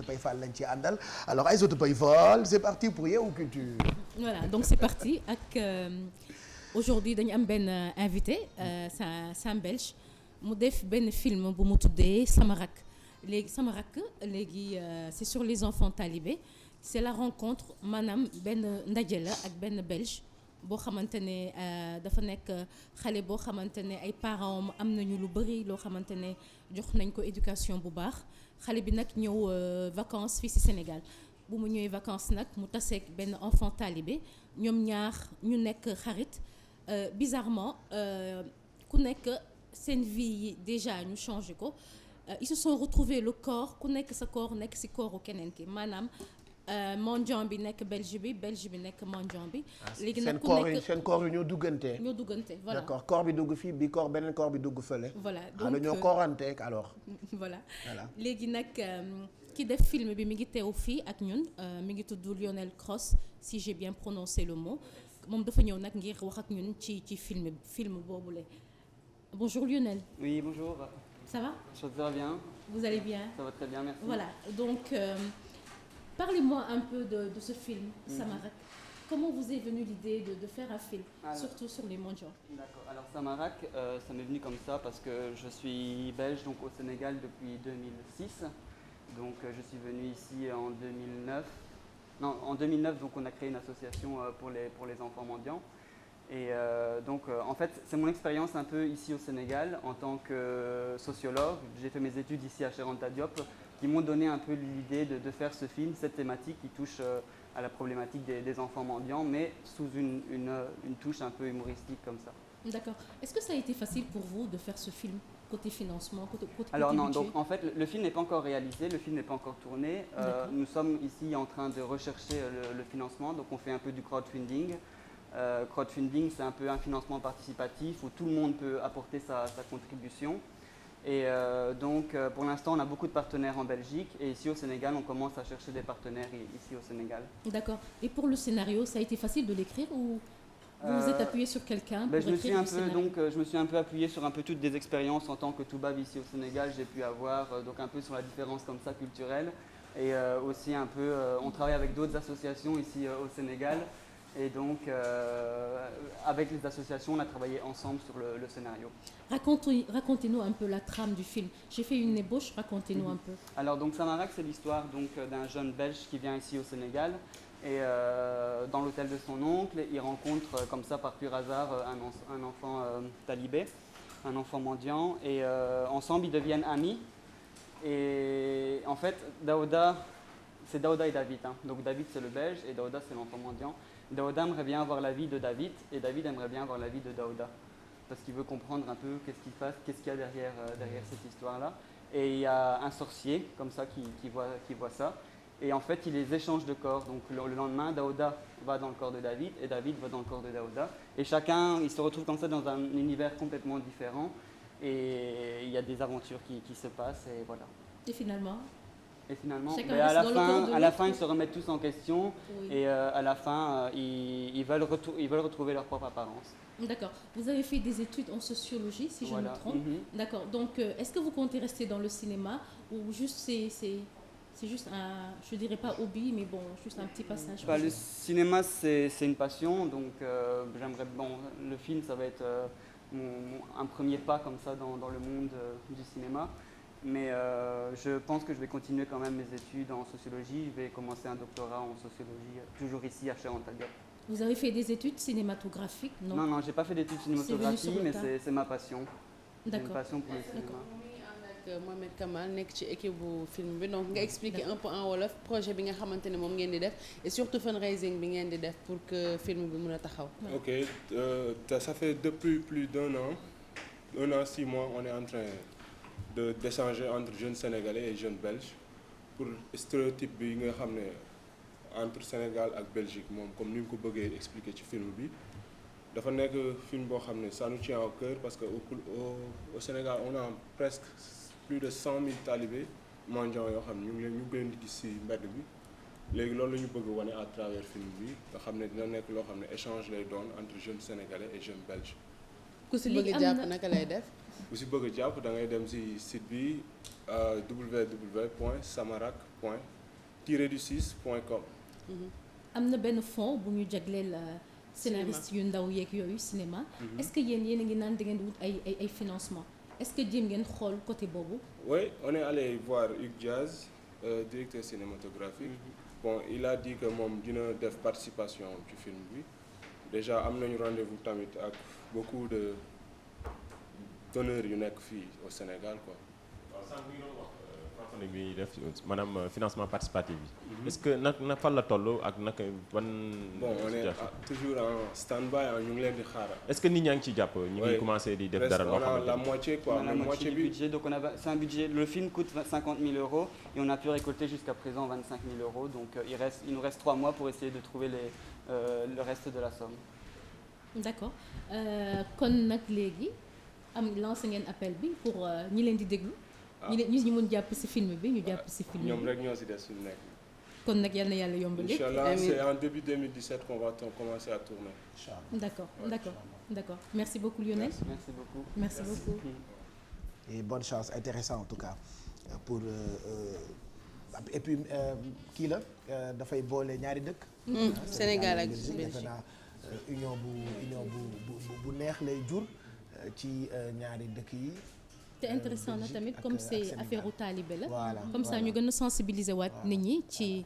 Paye Fall lañ ci àndal alors Aïssatou Paye Fall c'est parti pour Yeewu Culture. Voilà donc c'est parti ak aujourd'hui dañu am benn invité c'est un belge mu def benn film bu mu tuddee Sama Rakk léegi c'est sur les enfants talibés c'est la rencontre maanaam benn ndaje la ak benn belge boo xamante ne dafa nekk xale boo xamante ne ay parents am nañu lu bari loo xamante ne jox nañ ko éducation bu baax xale bi nag ñëw vacances fii ci Sénégal bu mu ñëwee vacances nag mu taseeg benn enfant talibé ñoom ñaar ñu nekk xarit bizarrement ku nekk seen vie yi déjà ñu changé ko ils se sont retrouvés le corps ku nekk sa corps nekk ci corps keneen ki maanaam mendiant bi nekk belge bi nekk mendiant bi. léegi nag ku nekk seen corps yi ñoo duggante. voilà d'accord corps bi dugg fii bi corps beneen corps bi dugg fële. voilà donc ñoo corranteeg alors. voilà léegi nag ki def film bi mi ngi teew fii ak ñun mi ngi tudd Lionel Cross si j'ai bien prononcé le mot moom dafa ñëw nag ngir wax ak ñun ci film boobule. Bonjour Lionel. Oui, bonjour. Ça va? Ça va bien. Vous allez bien? Ça va très bien, merci. Voilà, donc parlez-moi un peu de ce film, Sama Rakk. Comment vous est venue l'idée de faire un film, surtout sur les mendiants? D'accord, alors Sama Rakk, ça m'est venu comme ça parce que je suis belge donc au Sénégal depuis 2006. Donc je suis venu ici en 2009. Non, en 2009, donc on a créé une association pour les enfants mendiants. Et en fait, c'est mon expérience un peu ici au Sénégal en tant que sociologue. J'ai fait mes études ici à Cheikh Anta Diop qui m'ont donné un peu l'idée de faire ce film, cette thématique qui touche à la problématique des enfants mendiants, mais sous une touche un peu humoristique comme ça. D'accord. Est-ce que ça a été facile pour vous de faire ce film, côté financement, côté Alors non, budget? donc en fait, le film n'est pas encore réalisé, le film n'est pas encore tourné. Nous sommes ici en train de rechercher le financement, donc on fait un peu du crowdfunding. Crowdfunding, c'est un peu un financement participatif où tout le monde peut apporter sa contribution. Et pour l'instant, on a beaucoup de partenaires en Belgique et ici au Sénégal, on commence à chercher des partenaires ici au Sénégal. D'accord. Et pour le scénario, ça a été facile de l'écrire ou vous vous êtes appuyé sur quelqu'un pour écrire le scénario? Je me suis un peu appuyé sur un peu toutes des expériences en tant que toubab ici au Sénégal. J'ai pu avoir donc un peu sur la différence comme ça culturelle et aussi un peu, on travaille avec d'autres associations ici au Sénégal. Et donc, avec les associations, on a travaillé ensemble sur le scénario. Racontez-nous un peu la trame du film. J'ai fait une ébauche, racontez-nous un peu. Alors, donc, Sama Rakk, c'est l'histoire d'un jeune Belge qui vient ici au Sénégal. Et dans l'hôtel de son oncle, il rencontre comme ça par pur hasard un enfant talibé, un enfant mendiant. Et ensemble, ils deviennent amis. Et en fait, c'est Daouda et David. Donc David, c'est le Belge et Daouda, c'est l'enfant mendiant. Daouda aimerait bien avoir la vie de David et David aimerait bien avoir la vie de Daouda parce qu'il veut comprendre un peu qu'est-ce qu'il y a derrière cette histoire-là. Et il y a un sorcier comme ça qui voit ça. Et en fait, il les échange de corps. Donc le lendemain, Daouda va dans le corps de David et David va dans le corps de Daouda. Et chacun, il se retrouve comme ça dans un univers complètement différent. Et il y a des aventures qui se passent et voilà. Et finalement, à la fin, ils se remettent tous en question. Oui. Et à la fin, ils veulent retrouver leur propre apparence. D'accord. Vous avez fait des études en sociologie, si je ne me trompe. D'accord. Donc, est-ce que vous comptez rester dans le cinéma ou juste c'est juste un, je dirais pas hobby, mais bon, juste un petit passage. Le cinéma, c'est une passion, donc le film, ça va être un premier pas comme ça dans le monde du cinéma. Mais je pense que je vais continuer quand même mes études en sociologie. Je vais commencer un doctorat en sociologie, toujours ici à Cheikh Anta Diop. Vous avez fait des études cinématographiques, non? Non, je n'ai pas fait d'études cinématographiques, mais c'est ma passion. D'accord. C'est une passion pour le cinéma. Mohamed Kamal nekk ci équipe bu film bi donc nga expliquer un peu en wolof projet bi nga xamante ne moom ngeen di def et surtout fundraising bi ngeen di def pour que film bi mën a taxaw. Ok, ça fait depuis plus d'un an 6 mois, on est en train d'échanger entre jeunes sénégalais et jeunes belges pour stéréotype bi nga xam ne entre Sénégal ak Belgique moom comme ni nga ko bëggee expliquer ci film bi dafa nekk film boo xam ne ça nous tient au cœur parce que au Sénégal on a presque plus de 100 000 talibés mendiants yoo xam ne ñu ngi leen di gis ci mbedd bi léegi loolu la ñu bëgg wane à travers film bi nga xam ne dina nekk loo xam ne échange lay doon entre jeunes sénégalais et jeunes belges. ku ci bëgg jàpp naka lay def. ku ci bëgg jàpp da ngay dem ci site bi www.samarak point tiré du 6 point com. am na benn fonds bu ñu jagleel scénariste yu ndaw yeeg yooyu cinéma. Est-ce que yéen a ngi naan da ngeen di wut ay financement est-ce que jéem ngeen xool côté boobu. Oui, on est allé voir Hugues Diaz, directeur cinématographique. Bon, il a dit que moom dina def participation ci film bi déjà am nañu rendez-vous tamit ak beaucoup de donneurs yu nekk fii au Sénégal quoi. waaw sànq mi ngi doon wax crowdfunding bi ñuy def maanaam financement participatif bi. est-ce que na fan la toll ak naka ban. Bon on est toujours en stand-by ñu ngi leen di xaaral. est-ce que nit ñaa ngi ciy jàpp. ñu ngi commencé di def dara loo xamante on a la moitié quoi. On a la moitié du budget, donc c'est un budget. Le film coûte 50 000 € et on a pu récolter jusqu'à présent 25 000 €. Donc il nous reste 3 mois pour essayer de trouver le reste de la somme. D'accord kon nag léegi lancé ngeen appel bi pour ñi leen di déglu. ñi mun jàpp ci film bi ñu jàpp ci film bi. ñoom rek ñoo ci des suñu nekk. kon nag yal na yàlla yombal lépp. Inch'Allah, c'est en début 2017 qu'on va commencer à tourner. D'accord. Merci beaucoup Lionel. Merci beaucoup. Et bonne chance, intéressant en tout cas pour et puis kii la dafay boole ñaari dëkk. Sénégal ak Belgique. union bu neex lay jur ci ñaari dëkk yi. te intéressant na tamit comme c'est affaire u taalibe la. Voilà, comme ça ñu gën a sensibiliser waat nit ñi ci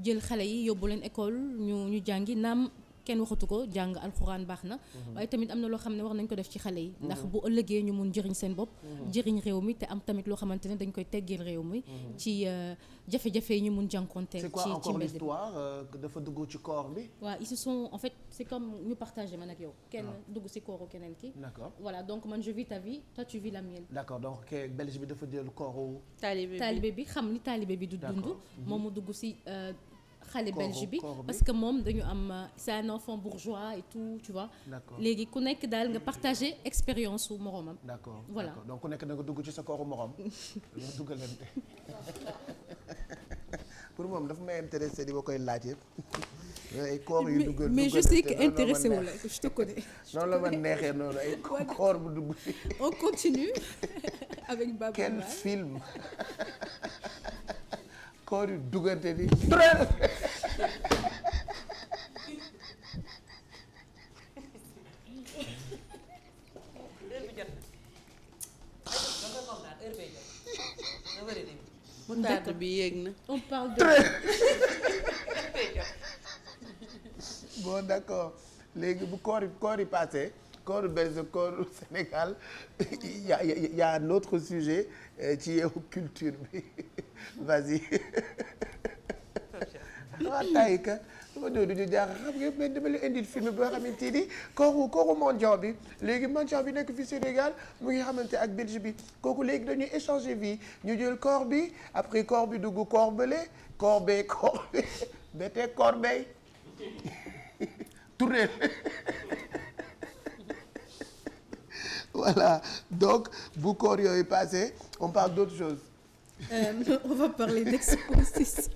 jël xale yi yóbbu leen école ñu jàngi naam. kenn waxatu ko jàng alxuraan baax na waaye tamit am na loo xam ne war nañ ko def ci xale yi ndax bu ëllëgee ñu mun jëriñ seen bopp jëriñ réew mi te am tamit loo xamante ne dañ koy teggeel réew mi ci jafe-jafe yi ñu mun jànkonteel c'est quoi encore l'histoire dafa dugg ci corps bi waaw ils se sont en fait c'est comme ñu partagé man ak yow kenn dugg ci corps keneen ki d'accord voilà donc man je vis ta vie toi tu vis la mienne d'accord donc Belge bi dafa jël corps taalibe bi xam ni taalibe bi du dund moom mu dugg ci xale belge bi parce que moom dañu am c'est un enfant bourgeois et tout tu vois léegi ku nekk daal nga partager expérience su moromam d'accord voilà d'accord donc ku nekk da nga dugg ci sa kooru morom nga duggalante pour moom dafa may intéressé di ba koy laaj yëpp ay koor yu duggal mais je sais que intéressé wu la je te connais noonu la ma neexee noonu ay koor bu dugg on continue avec Baba quel film koor yu duggante ni moutarde bi yéeg na. on parle de bon d'accord léegi bu koor yi passé koor Belgique koor Sénégal y a un autre sujet ci yow culture bi vas-y waaw tay ka dama ñëw du ñu jaaxal xam nga mais dama la indil film boo xamante ni kooku mondial bi léegi mondial bi nekk fi Sénégal mu ngi xamante ak Belgique bi kooku léegi dañuy échanger vie ñu jël corps bi après corps bi dugg corps bële corps bee bete corps bay tourner voilà donc bu corps yooyu passé on parle d'autre chose. On va parler d'exposition.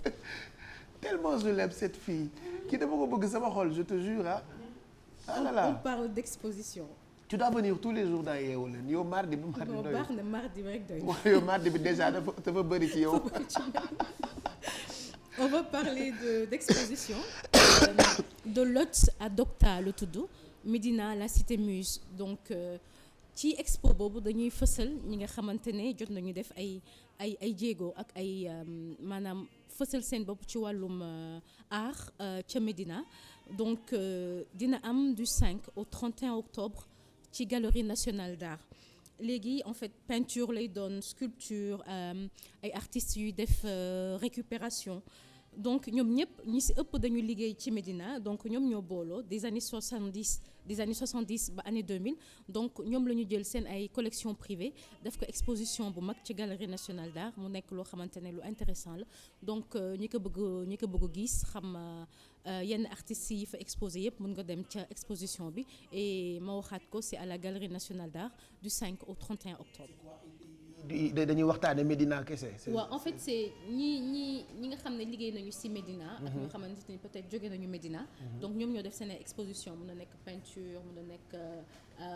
Tellement je l'aime cette fille kii dama ko bëgg sama xol je te jure ah là là. On parle d'exposition. Tu dois venir tous les jours dans Yeewu Leen yow mardi bu mardi doy. baax na mardi bi rek doy. yow mardi bi déjà dafa bëri ci yow. On va parler d'exposition de Lot à Docta la tudd Médina la Cité Muse donc ci expo boobu dañuy fësal ñi nga xamante ne jot nañu def ay jéego ak ay maanaam fësal seen bopp ci wàllum art ca Médina donc dina am du 5 au 31 octobre ci Galerie nationale d'art léegi en fait peinture lay doon sculpture ay artistes yuy def récupération donc ñoom ñëpp ñi ci ëpp dañu liggéey ci Médina donc ñoom ñoo booloo des années 70 ba année 2000 donc ñoom la ñu jël seen ay collection privée def ko exposition bu mag ci Galerie nationale d'art mu nekk loo xamante ne lu intéressant la donc ñi ko bëgg gis xam yenn artistes yi fa exposé yëpp mën nga dem ca exposition bi et ma waxaat ko c'est à la Galerie nationale d'art du 5 au 31 octobre. dañuy waxtaane Médina kese. waaw en fait c'est ñi nga xam ne liggéey liggéey nañu ci Médina ak ñoo xamante ni peut-être jóge nañu Médina donc ñoom ñoo def seen exposition mun na nekk peinture mun na nekk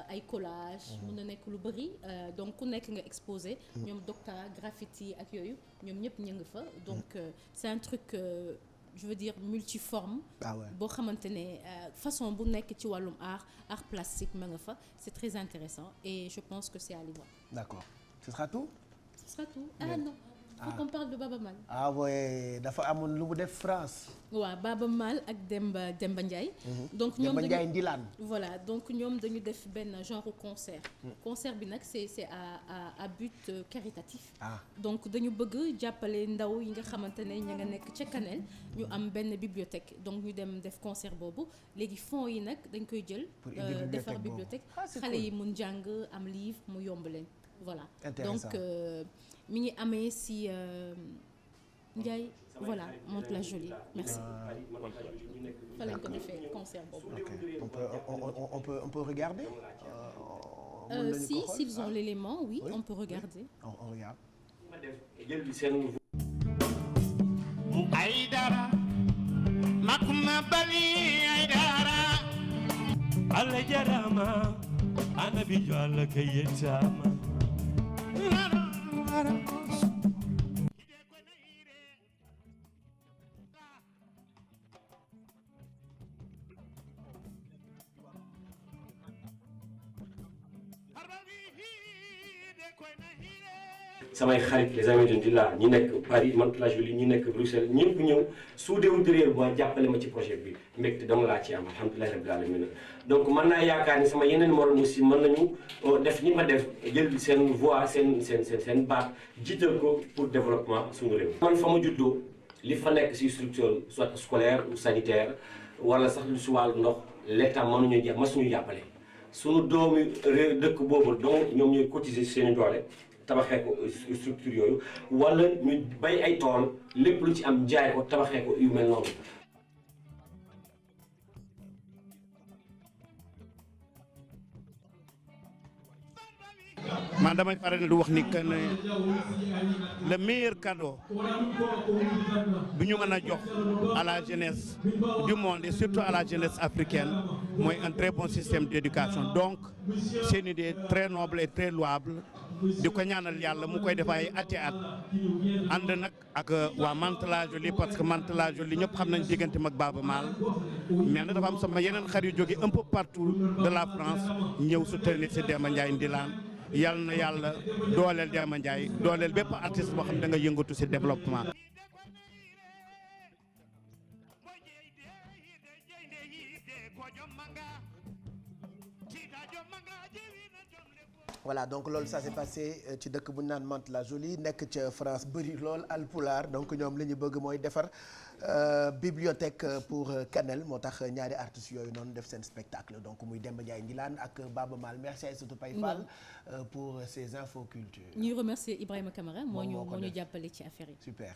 ay collage mun na nekk lu bëri donc ku nekk nga exposé ñoom docta graffiti ak yooyu ñoom ñëpp ñu ngi fa donc c'est un truc je veux dire multiforme boo xamante ne façon bu nekk ci wàllum art plastique ma nga fa c'est très intéressant et je pense que c'est à aller voir. D'accord. Ce sera tout? Ce sera tout. Ah non. Faut qu'on parle de Baba Mal. Ah ouais, dafa amoon lu mu def France. waaw Baba Mal ak Demba Ndiaye. donc ñoom Demba Ndiaye Ndilane. voilà donc ñoom dañu def benn genre concert. concert bi nag c'est à but caritatif. donc dañu bëgg jàppale ndaw yi nga xamante ne ña nga nekk ca Kanel ñu am benn bibliothèque donc ñu dem def concert boobu léegi fonds yi nag dañ koy jël. defar bibliothèque xale yi mun jàng am livre mu yomb leen. voilà donc mi ngi amee si Ndiaye voilà Mantes-la-Jolie merci. fa lañ ko defee concert boobu. on peut regarder. si s'ils ont l'élément oui on peut regarder. on regarde. Aïdara makuma bali Aïdara alla jarama anabi jalla kayetama samay xarit les amis de Ndila ñi nekk Paris Mantes-la-Jolie ñi nekk Bruxelles ñëpp ñëw suudewu derrière moi jàppale ma ci projet bi mbégte dama laa ci am alhamdulilah rabbil alamin donc mën naa yaakaar ni sama yeneen morom aussi mën nañu def ni ma def jël seen voix seen baat jiital ko pour développement suñu réew. man fa ma juddoo li fa nekk ci structure soit scolaire ou sanitaire wala sax lu si wàllu ndox l'état mësuñu jàppale suñu doomi réew dëkk boobu donc ñoom ñooy cotiser seen doole. tabaxee ko structure yooyu wala ñu bay ay tool lépp lu ci am jaay ko tabaxee ko yu mel noonu. man damay faral di wax ni que ne le meilleur cadeau bi ñu mën a jox à la jeunesse du monde et surtout à la jeunesse africaine mooy un très bon système d'éducation donc c'est une idée très noble et très louable. di ko ñaanal yàlla mu koy def ay ati at ànd nag ak waa Mantes-la-Jolie parce que Mantes-la-Jolie ñëpp xam nañ diggante mag Baba Maal mais nag dafa am sama yeneen xarit yu jóge un peu partout de la France ñëw soutenir si Demba Ndiaye Ndilane yàlla na yàlla dooleel Demba Ndiaye dooleel bépp artiste boo xam ne da nga yëngatu si développement. voilà donc loolu ça s'est passé ci dëkk bu ñu naan Mantes-la-Jolie nekk ca France bëri lool alpulaar donc ñoom li ñu bëgg mooy defar bibliothèque pour Kanel moo tax ñaari artistes yooyu noonu def seen spectacle donc muy Demba Ndiaye Ndilane ak Baba Maal merci Aïssatou Paye Fall pour ces infos culture. ñuy remercier Ibrahima Camara moo ñu jàppale ci affaire yi. super.